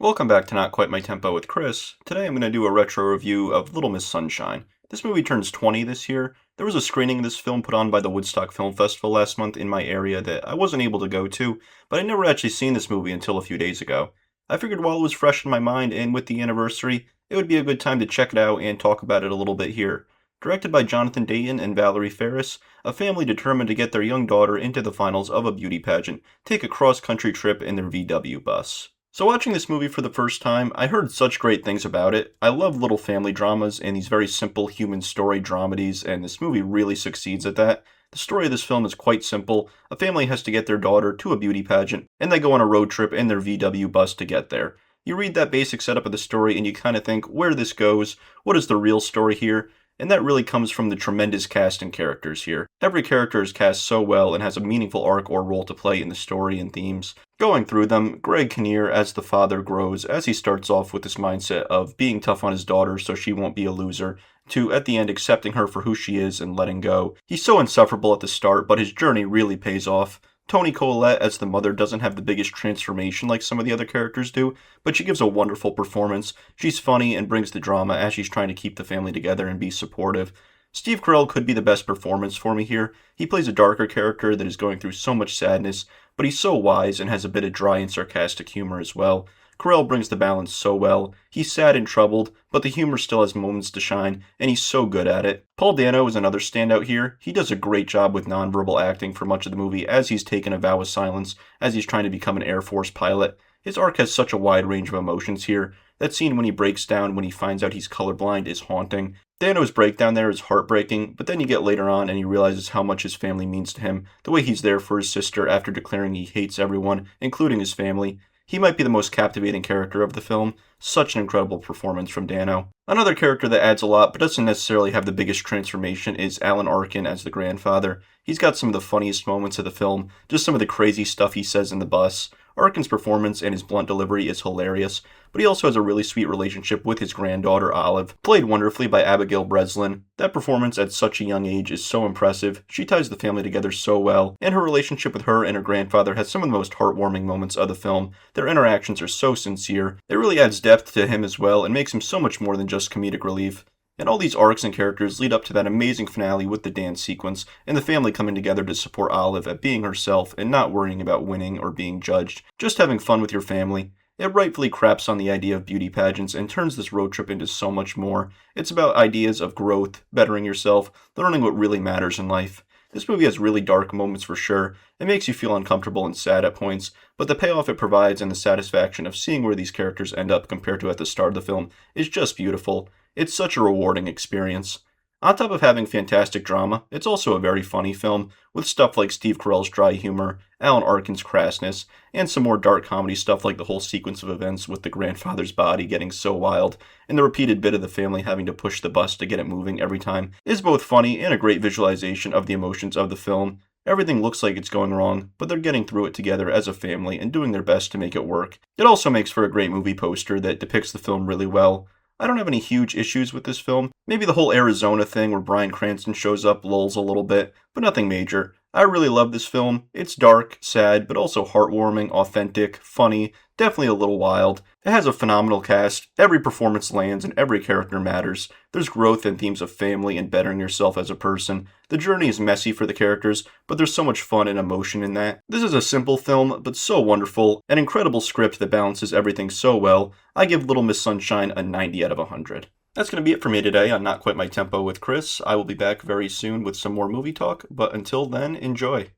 Welcome back to Not Quite My Tempo with Chris. Today I'm going to do a retro review of Little Miss Sunshine. This movie turns 20 this year. There was a screening of this film put on by the Woodstock Film Festival last month in my area that I wasn't able to go to, but I'd never actually seen this movie until a few days ago. I figured while it was fresh in my mind and with the anniversary, it would be a good time to check it out and talk about it a little bit here. Directed by Jonathan Dayton and Valerie Faris, a family determined to get their young daughter into the finals of a beauty pageant take a cross-country trip in their VW bus. So watching this movie for the first time, I heard such great things about it. I love little family dramas and these very simple human story dramedies, and this movie really succeeds at that. The story of this film is quite simple. A family has to get their daughter to a beauty pageant, and they go on a road trip in their VW bus to get there. You read that basic setup of the story and you kind of think, where this goes, what is the real story here? And that really comes from the tremendous cast and characters here. Every character is cast so well and has a meaningful arc or role to play in the story and themes. Going through them, Greg Kinnear as the father grows as he starts off with this mindset of being tough on his daughter so she won't be a loser, to at the end accepting her for who she is and letting go. He's so insufferable at the start, but his journey really pays off. Toni Collette as the mother doesn't have the biggest transformation like some of the other characters do, but she gives a wonderful performance. She's funny and brings the drama as she's trying to keep the family together and be supportive. Steve Carell could be the best performance for me here. He plays a darker character that is going through so much sadness, but he's so wise and has a bit of dry and sarcastic humor as well. Carell brings the balance so well. He's sad and troubled, but the humor still has moments to shine, and he's so good at it. Paul Dano is another standout here. He does a great job with nonverbal acting for much of the movie as he's taken a vow of silence, as he's trying to become an Air Force pilot. His arc has such a wide range of emotions here. That scene when he breaks down when he finds out he's colorblind is haunting. Dano's breakdown there is heartbreaking, but then you get later on and he realizes how much his family means to him, the way he's there for his sister after declaring he hates everyone, including his family. He might be the most captivating character of the film. Such an incredible performance from Dano. Another character that adds a lot but doesn't necessarily have the biggest transformation is Alan Arkin as the grandfather. He's got some of the funniest moments of the film, just some of the crazy stuff he says in the bus. Arkin's performance and his blunt delivery is hilarious, but he also has a really sweet relationship with his granddaughter Olive, played wonderfully by Abigail Breslin. That performance at such a young age is so impressive. She ties the family together so well, and her relationship with her and her grandfather has some of the most heartwarming moments of the film. Their interactions are so sincere. It really adds depth to him as well and makes him so much more than just comedic relief. And all these arcs and characters lead up to that amazing finale with the dance sequence, and the family coming together to support Olive at being herself and not worrying about winning or being judged, just having fun with your family. It rightfully craps on the idea of beauty pageants and turns this road trip into so much more. It's about ideas of growth, bettering yourself, learning what really matters in life. This movie has really dark moments for sure. It makes you feel uncomfortable and sad at points, but the payoff it provides and the satisfaction of seeing where these characters end up compared to at the start of the film is just beautiful. It's such a rewarding experience. On top of having fantastic drama, it's also a very funny film, with stuff like Steve Carell's dry humor, Alan Arkin's crassness, and some more dark comedy stuff like the whole sequence of events with the grandfather's body getting so wild, and the repeated bit of the family having to push the bus to get it moving every time is both funny and a great visualization of the emotions of the film. Everything looks like it's going wrong, but they're getting through it together as a family and doing their best to make it work. It also makes for a great movie poster that depicts the film really well. I don't have any huge issues with this film. Maybe the whole Arizona thing where Bryan Cranston shows up lulls a little bit, but nothing major. I really love this film. It's dark, sad, but also heartwarming, authentic, funny, definitely a little wild. It has a phenomenal cast. Every performance lands and every character matters. There's growth and themes of family and bettering yourself as a person. The journey is messy for the characters, but there's so much fun and emotion in that. This is a simple film, but so wonderful. An incredible script that balances everything so well. I give Little Miss Sunshine a 90 out of 100. That's going to be it for me today on Not Quite My Tempo with Chris. I will be back very soon with some more movie talk, but until then, enjoy.